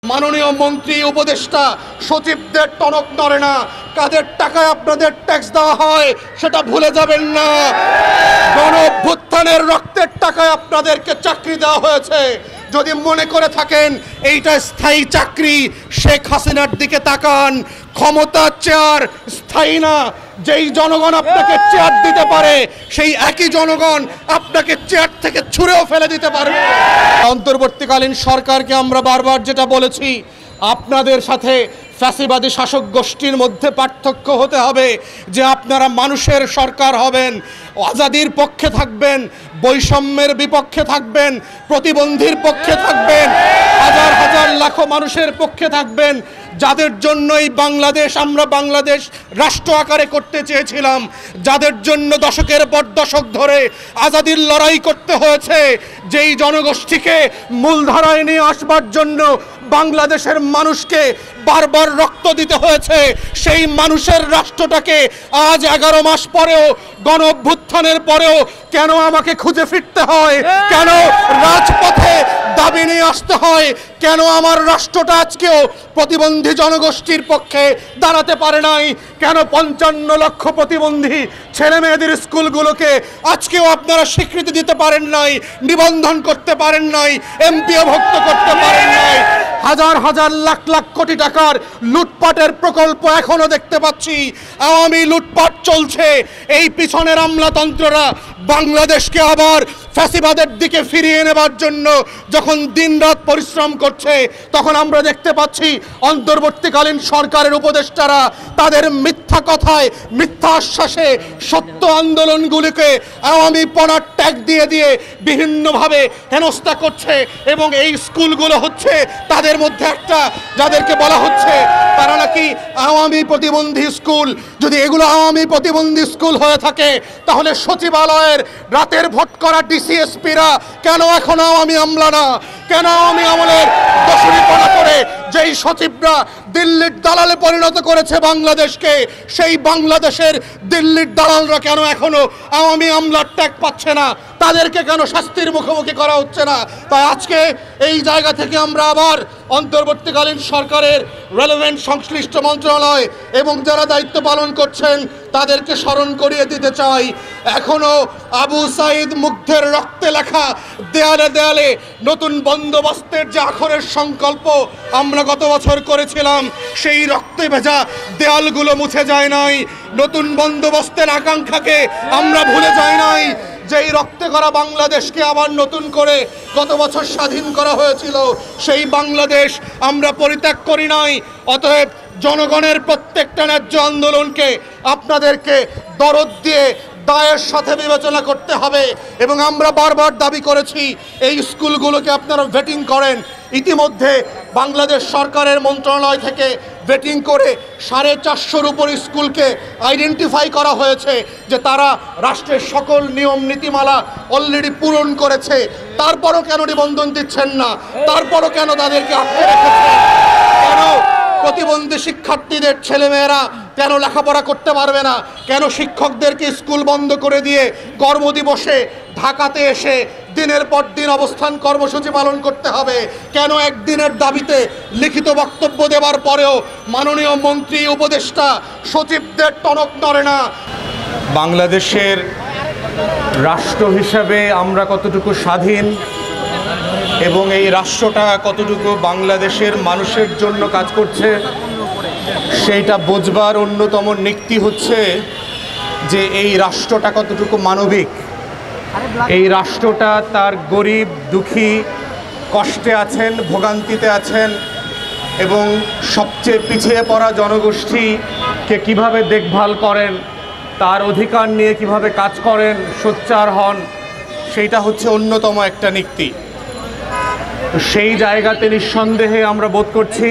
মাননীয় মন্ত্রী, উপদেষ্টা, সচিবদের টনক নড়ে না। কাদের টাকায় আপনাদের ট্যাক্স দেওয়া হয় সেটা ভুলে যাবেন না। গণ অভ্যুত্থানের রক্তের টাকায় আপনাদেরকে চাকরি দেওয়া হয়েছে। যদি মনে করে থাকেন এইটা স্থায়ী চাকরি, শেখ হাসিনার দিকে তাকান। ক্ষমতার চেয়ার স্থায়ী না। যেই জনগণ আপনাকে চেয়ার দিতে পারে সেই একই জনগণ আপনাকে চেয়ার থেকে ছুঁড়েও ফেলে দিতে পারবে। অন্তর্বর্তীকালীন সরকারকে আমরা বারবার যেটা বলেছি, আপনাদের সাথে ফ্যাসিবাদী শাসক গোষ্ঠীর মধ্যে পার্থক্য হতে হবে যে আপনারা মানুষের সরকার হবেন, আজাদির পক্ষে থাকবেন, বৈষম্যের বিপক্ষে থাকবেন, প্রতিবন্ধীর পক্ষে থাকবেন, হাজার হাজার লাখো মানুষের পক্ষে থাকবেন, যাদের জন্য এই বাংলাদেশ আমরা বাংলাদেশ রাষ্ট্র আকারে করতে চেয়েছিলাম, যাদের জন্য দশকের পর দশক ধরে আজাদির লড়াই করতে হয়েছে, যেই জনগোষ্ঠীকে মূলধারায় নিয়ে আসবার জন্য বাংলাদেশের মানুষকে বারবার রক্ত দিতে হয়েছে, সেই মানুষের রাষ্ট্রটাকে আজ 11 মাস পরেও, গণ অভ্যুত্থানের পরেও কেন আমাকে খুঁজে ফিরতে হয়, কেন রাজপথে দাবি নিয়ে আসতে হয়, কেন আমার রাষ্ট্রটা আজকেও প্রতিবন্ধী জনগোষ্ঠীর পক্ষে দাঁড়াতে পারে নাই, কেন 55 লক্ষ প্রতিবন্ধী ছেলে মেয়েদের স্কুলগুলোকে আজকেও আপনারা স্বীকৃতি দিতে পারেন নাই, নিবন্ধন করতে পারেন নাই, এমপিও ভুক্ত করতে পারেন নাই। হাজার হাজার লাখ লাখ কোটি টাকার লুটপাটের প্রকল্প এখনো দেখতে পাচ্ছি। আওয়ামী লুটপাট চলছে। এই পিছনের আমলাতন্ত্ররা বাংলাদেশকে আবার ফ্যাসিবাদের দিকে ফিরিয়ে নেবার জন্য যখন দিনরাত পরিশ্রম করছে, তখন আমরা দেখতে পাচ্ছি অন্তর্বর্তীকালীন সরকারের উপদেষ্টারা তাদের মিথ্যা কথায়, মিথ্যা আশ্বাসে সত্য আন্দোলনগুলিকে আওয়ামী পনার ট্যাগ দিয়ে দিয়ে বিভিন্নভাবে হেনস্থা করছে। এবং এই স্কুলগুলো হচ্ছে তাদের মধ্যে একটা, যাদেরকে বলা হচ্ছে তারা নাকি আওয়ামী প্রতিবন্ধী স্কুল। যদি এগুলো আওয়ামী প্রতিবন্ধী স্কুল হয়ে থাকে তাহলে সচিবালয়ের রাতের ভোট করা ডিসিএসপিরা কেন এখন আওয়ামী আমলা না? কেন আওয়ামী আমলের দশরীপনা করে যেই সচিবরা দিল্লির দালালে পরিণত করেছে বাংলাদেশকে, সেই বাংলাদেশের দিল্লির দালালরা কেন এখনো আওয়ামী আমলার ট্যাগ পাচ্ছে না? তাদেরকে কেন শাস্তির মুখোমুখি করা হচ্ছে না? তাই আজকে এই জায়গা থেকে আমরা আবার অন্তর্বর্তীকালীন সরকারের রেলেভেন্ট সংশ্লিষ্ট মন্ত্রণালয় এবং যারা দায়িত্ব পালন করছেন তাদেরকে স্মরণ করিয়ে দিতে চাই, এখনো আবু সাইদ মুগ্ধের রক্তে লেখা দেয়ালে দেয়ালে নতুন বন্দোবস্তের যে আখরের সংকল্প আমরা গত বছর করেছিলাম, সেই রক্তে ভেজা দেয়ালগুলো মুছে যায় নাই। নতুন বন্দোবস্তের আকাঙ্ক্ষাকে আমরা ভুলে যাই নাই। যেই রক্তে করা বাংলাদেশকে আবার নতুন করে গত বছর স্বাধীন করা হয়েছিল, সেই বাংলাদেশ আমরা পরিত্যাগ করি নাই। অতএব জনগণের প্রত্যেকটা ন্যায্য আন্দোলনকে আপনাদেরকে দরদ দিয়ে দায়ের সাথে বিবেচনা করতে হবে। এবং আমরা বারবার দাবি করেছি এই স্কুলগুলোকে আপনারা ভেটিং করেন। ইতিমধ্যে বাংলাদেশ সরকারের মন্ত্রণালয় থেকে ভেটিং করে 450-র উপর স্কুলকে আইডেন্টিফাই করা হয়েছে যে তারা রাষ্ট্রের সকল নিয়ম নীতিমালা অলরেডি পূরণ করেছে। তারপরও কেন নিবন্ধন দিচ্ছেন না? তারপরও কেন তাদেরকে আটকে রেখেছেন? কেন প্রতিবন্ধী শিক্ষার্থীদের ছেলেমেয়েরা কেন লেখাপড়া করতে পারবে না? কেন শিক্ষকদেরকে স্কুল বন্ধ করে দিয়ে কর্মদিবসে ঢাকাতে এসে দিনের পর দিন অবস্থান কর্মসূচি পালন করতে হবে? কেন একদিনের দাবিতে লিখিত বক্তব্য দেওয়ার পরেও মাননীয় মন্ত্রী, উপদেষ্টা, সচিবদের টনক নড়ে না? বাংলাদেশের রাষ্ট্র হিসাবে আমরা কতটুকু স্বাধীন এবং এই রাষ্ট্রটা কতটুকু বাংলাদেশের মানুষের জন্য কাজ করছে সেইটা বোঝবার অন্যতম নিক্তি হচ্ছে যে এই রাষ্ট্রটা কতটুকু মানবিক। এই রাষ্ট্রটা তার গরিব, দুঃখী, কষ্টে আছেন, ভোগান্তিতে আছেন এবং সবচেয়ে পিছিয়ে পড়া জনগোষ্ঠীকে কিভাবে দেখভাল করেন, তার অধিকার নিয়ে কিভাবে কাজ করেন, সোচ্চার হন, সেইটা হচ্ছে অন্যতম একটা নিক্তি। তো সেই জায়গাতে নিঃসন্দেহে আমরা বোধ করছি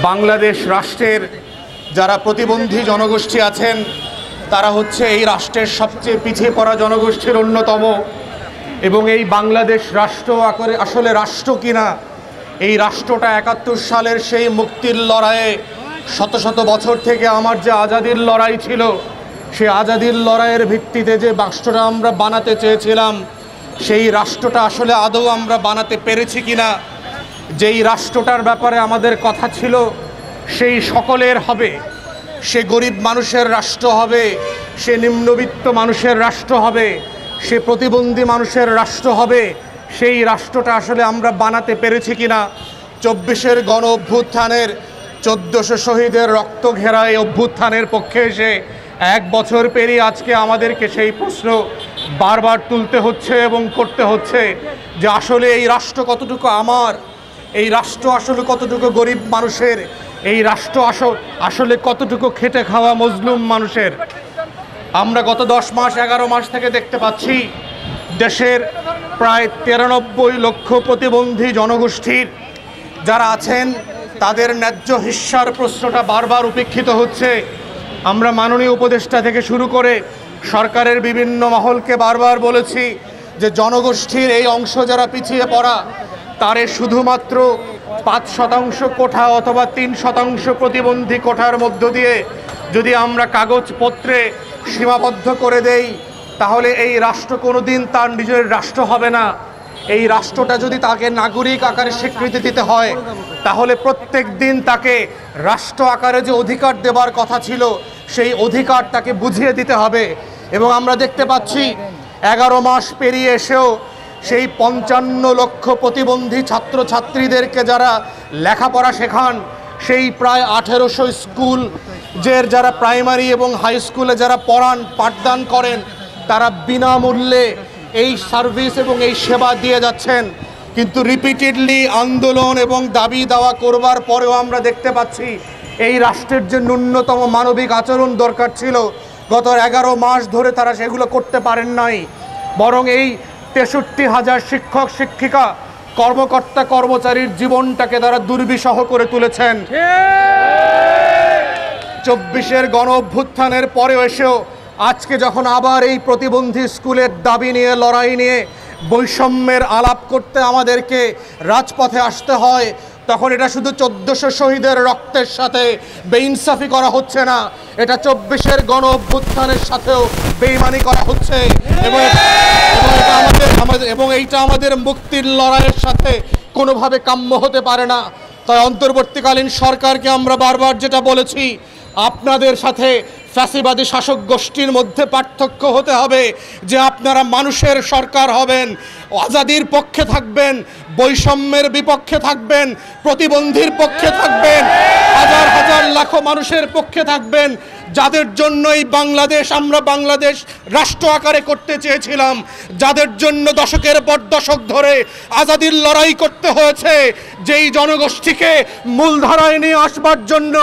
বাংলাদেশ রাষ্ট্রের যারা প্রতিবন্ধী জনগোষ্ঠী আছেন তারা হচ্ছে এই রাষ্ট্রের সবচেয়ে পিছিয়ে পড়া জনগোষ্ঠীর অন্যতম। এবং এই বাংলাদেশ রাষ্ট্র আসলে রাষ্ট্র কিনা, এই রাষ্ট্রটা 71 সালের সেই মুক্তির লড়াইয়ে শত শত বছর থেকে আমার যে আজাদির লড়াই ছিল, সেই আজাদির লড়াইয়ের ভিত্তিতে যে রাষ্ট্রটা আমরা বানাতে চেয়েছিলাম, সেই রাষ্ট্রটা আসলে আদৌ আমরা বানাতে পেরেছি কিনা, যেই রাষ্ট্রটার ব্যাপারে আমাদের কথা ছিল সেই সকলের হবে, সে গরিব মানুষের রাষ্ট্র হবে, সে নিম্নবিত্ত মানুষের রাষ্ট্র হবে, সে প্রতিবন্ধী মানুষের রাষ্ট্র হবে, সেই রাষ্ট্রটা আসলে আমরা বানাতে পেরেছি কিনা? 24-এর গণ অভ্যুত্থানের 1400 শহীদের রক্ত ঘেরা এই অভ্যুত্থানের পক্ষে এসে 1 বছর পেরিয়ে আজকে আমাদেরকে সেই প্রশ্ন বারবার তুলতে হচ্ছে এবং করতে হচ্ছে যে আসলে এই রাষ্ট্র কতটুকু আমার, এই রাষ্ট্র আসলে কতটুকু গরিব মানুষের, এই রাষ্ট্র আসলে কতটুকু খেটে খাওয়া মজলুম মানুষের। আমরা গত 10 মাস 11 মাস থেকে দেখতে পাচ্ছি দেশের প্রায় 93 লক্ষ প্রতিবন্ধী জনগোষ্ঠীর যারা আছেন তাদের ন্যায্য হিস্যার প্রশ্নটা বারবার উপেক্ষিত হচ্ছে। আমরা মাননীয় উপদেষ্টা থেকে শুরু করে সরকারের বিভিন্ন মহলকে বারবার বলেছি যে জনগোষ্ঠীর এই অংশ যারা পিছিয়ে পড়া তারে শুধুমাত্র 5% কোঠা অথবা 3% প্রতিবন্ধী কোঠার মধ্য দিয়ে যদি আমরা কাগজপত্রে সীমাবদ্ধ করে দেই তাহলে এই রাষ্ট্র কোনোদিন তার নিজের রাষ্ট্র হবে না। এই রাষ্ট্রটা যদি তাকে নাগরিক আকারে স্বীকৃতি দিতে হয় তাহলে প্রত্যেক দিন তাকে রাষ্ট্র আকারে যে অধিকার দেবার কথা ছিল সেই অধিকার তাকে বুঝিয়ে দিতে হবে। এবং আমরা দেখতে পাচ্ছি 11 মাস পেরিয়ে এসেও সেই 55 লক্ষ প্রতিবন্ধী ছাত্রছাত্রীদেরকে যারা লেখাপড়া শেখান, সেই প্রায় 1800 স্কুল যারা প্রাইমারি এবং হাই স্কুলে যারা পাঠদান করেন তারা বিনামূল্যে এই সার্ভিস এবং এই সেবা দিয়ে যাচ্ছেন। কিন্তু রিপিটেডলি আন্দোলন এবং দাবি দাওয়া করবার পরেও আমরা দেখতে পাচ্ছি এই রাষ্ট্রের যে ন্যূনতম মানবিক আচরণ দরকার ছিল গত 11 মাস ধরে তারা সেগুলো করতে পারেন নাই, বরং এই 63,000 শিক্ষক শিক্ষিকা কর্মকর্তা কর্মচারীর জীবনটাকে তারা দুর্বিষহ করে তুলেছেন। 24-এর গণ অভ্যুত্থানের পরেও এসেও আজকে যখন আবার এই প্রতিবন্ধী স্কুলের দাবি নিয়ে লড়াই নিয়ে বৈষম্যের আলাপ করতে আমাদেরকে রাজপথে আসতে হয় তখন এটা শুধু 1400 শহীদের রক্তের সাথে বেইনসাফি করা হচ্ছে না, এটা 24-এর গণ অভ্যুত্থানের সাথেও বেইমানি করা হচ্ছে এবং এইটা আমাদের মুক্তির লড়াইয়ের সাথে কোনোভাবে কাম্য হতে পারে না। তাই অন্তর্বর্তীকালীন সরকারকে আমরা বারবার যেটা বলেছি, আপনাদের সাথে ফ্যাসিবাদী শাসক গোষ্ঠীর মধ্যে পার্থক্য হতে হবে যে আপনারা মানুষের সরকার হবেন, আজাদির পক্ষে থাকবেন, বৈষম্যের বিপক্ষে থাকবেন, প্রতিবন্ধীর পক্ষে থাকবেন, হাজার হাজার লাখো মানুষের পক্ষে থাকবেন যাদের জন্য এই আমরা বাংলাদেশ রাষ্ট্র আকারে করতে চেয়েছিলাম, যাদের জন্য দশকের পর দশক ধরে আজাদির লড়াই করতে হয়েছে, যেই জনগোষ্ঠীকে মূলধারায় নিয়ে আসবার জন্য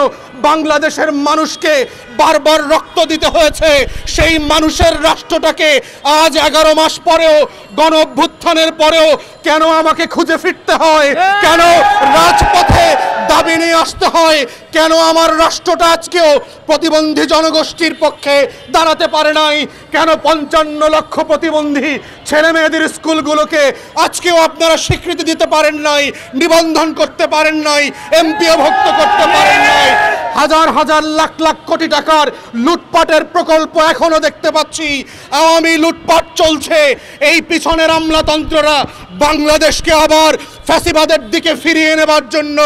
বাংলাদেশের মানুষকে বারবার রক্ত দিতে হয়েছে, সেই মানুষের রাষ্ট্রটাকে আজ 11 মাস পরেও গণ অভ্যুত্থানের পরেও কেন আমাকে খুঁজে ফিরতে হয়, কেন রাজপথে দাবি নিয়ে আসতে হয়, কেন আমার রাষ্ট্রটা আজকেও প্রতিবন্ধী জনগোষ্ঠীর পক্ষে দাঁড়াতে পারে নাই, কেন 55 লক্ষ প্রতিবন্ধী ছেলে মেয়েদের স্কুলগুলোকে আজকেও আপনারা স্বীকৃতি দিতে পারেন নাই, নিবন্ধন করতে পারেন নাই, এমপিও ভুক্ত করতে পারেন নাই, হাজার হাজার লাখ লাখ কোটি টাকার লুটপাটের প্রকল্প এখনো দেখতে পাচ্ছি, আওয়ামী লুটপাট চলছে। এই পিছনের আমলাতন্ত্ররা বাংলাদেশকে আবার ফ্যাসিবাদের দিকে ফিরিয়ে নেবার জন্য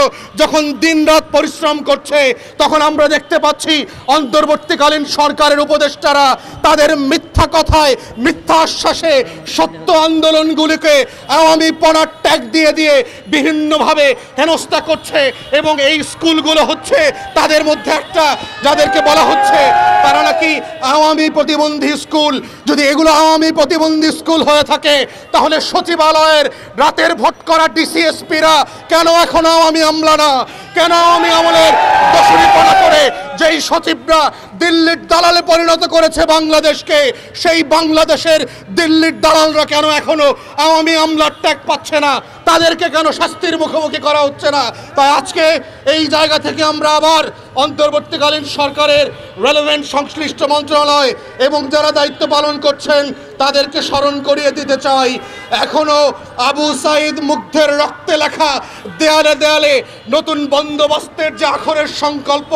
যখন দিনরাত পরিশ্রম করছে তখন আমরা দেখতে পাচ্ছি অন্তর্বর্তীকালীন সরকারের উপদেষ্টারা তাদের মিথ্যা কথায় মিথ্যা আশ্বাসে সত্য আন্দোলনগুলিকে আওয়ামী পনার ট্যাগ দিয়ে দিয়ে বিভিন্নভাবে হেনস্থা করছে এবং এই স্কুলগুলো হচ্ছে তাদের মধ্যে একটা, যাদেরকে বলা হচ্ছে তারা নাকি আওয়ামী প্রতিবন্ধী স্কুল। যদি এগুলো আওয়ামী প্রতিবন্ধী স্কুল হয়ে থাকে তাহলে সচিবালয়ের রাতের ভোট করা ডিসিএসপিরা কেন এখন আওয়ামী আমলা না? কেন আওয়ামী আমলের দশরীপনা করে যেই সচিবরা দিল্লির দালালে পরিণত করেছে বাংলাদেশকে, সেই বাংলাদেশের দিল্লির দালালরা কেন এখনো আওয়ামী আমলার ট্যাগ পাচ্ছে না? তাদেরকে কেন শাস্তির মুখোমুখি করা হচ্ছে না? তাই আজকে এই জায়গা থেকে আমরা আবার অন্তর্বর্তীকালীন সরকারের রেলেভেন্ট সংশ্লিষ্ট মন্ত্রণালয় এবং যারা দায়িত্ব পালন করছেন তাদেরকে স্মরণ করিয়ে দিতে চাই, এখনো আবু সাইদ মুগ্ধের রক্তে লেখা দেয়ালে দেয়ালে নতুন বন্দোবস্তের যে আখরের সংকল্প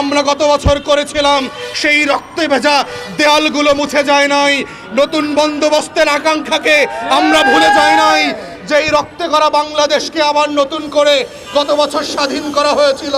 আমরা গত বছর করেছিলাম সেই রক্তে ভেজা দেয়ালগুলো মুছে যায় নাই, নতুন বন্দোবস্তের আকাঙ্ক্ষাকে আমরা ভুলে যাই নাই। যেই রক্তে করা বাংলাদেশকে আবার নতুন করে গত বছর স্বাধীন করা হয়েছিল,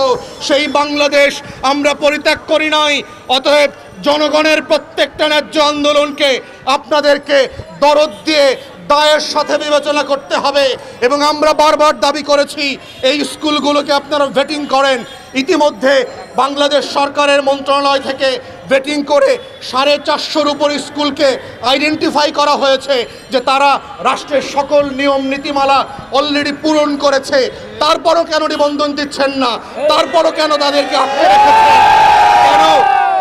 সেই বাংলাদেশ আমরা পরিত্যাগ করি নাই। অতএব জনগণের প্রত্যেকটা ন্যায্য আন্দোলনকে আপনাদেরকে দরদ দিয়ে দায়ের সাথে বিবেচনা করতে হবে। এবং আমরা বারবার দাবি করেছি এই স্কুলগুলোকে আপনারা ভেটিং করেন। ইতিমধ্যে বাংলাদেশ সরকারের মন্ত্রণালয় থেকে ভেটিং করে 450-র উপর স্কুলকে আইডেন্টিফাই করা হয়েছে যে তারা রাষ্ট্রের সকল নিয়ম নীতিমালা অলরেডি পূরণ করেছে। তারপরও কেন নিবন্ধন দিচ্ছেন না? তারপরও কেন তাদেরকে আটকে রেখেছেন? কেন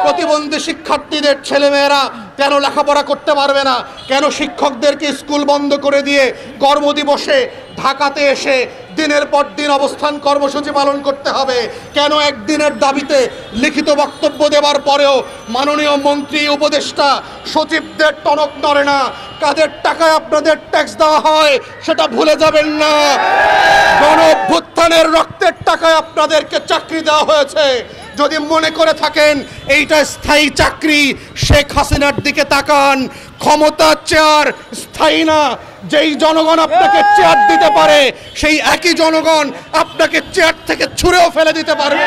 প্রতিবন্ধী শিক্ষার্থীদের ছেলেমেয়েরা কেন লেখাপড়া করতে পারবে না? কেন শিক্ষকদেরকে স্কুল বন্ধ করে দিয়ে কর্মদিবসে ঢাকাতে এসে দিনের পর দিন অবস্থান কর্মসূচি পালন করতে হবে? কেন একদিনের দাবিতে লিখিত বক্তব্য দেওয়ার পরেও মাননীয় মন্ত্রী, উপদেষ্টা, সচিবদের টনক নড়ে না? কাদের টাকায় আপনাদের ট্যাক্স দেওয়া হয় সেটা ভুলে যাবেন না। গণ অভ্যুত্থানের রক্তের টাকায় আপনাদেরকে চাকরি দেওয়া হয়েছে। যদি মনে করে থাকেন এইটা স্থায়ী চাকরি, শেখ হাসিনার দিকে তাকান। ক্ষমতার চেয়ার স্থায়ী না। যেই জনগণ আপনাকে চেয়ার দিতে পারে সেই একই জনগণ আপনাকে চেয়ার থেকে ছুঁড়েও ফেলে দিতে পারবে।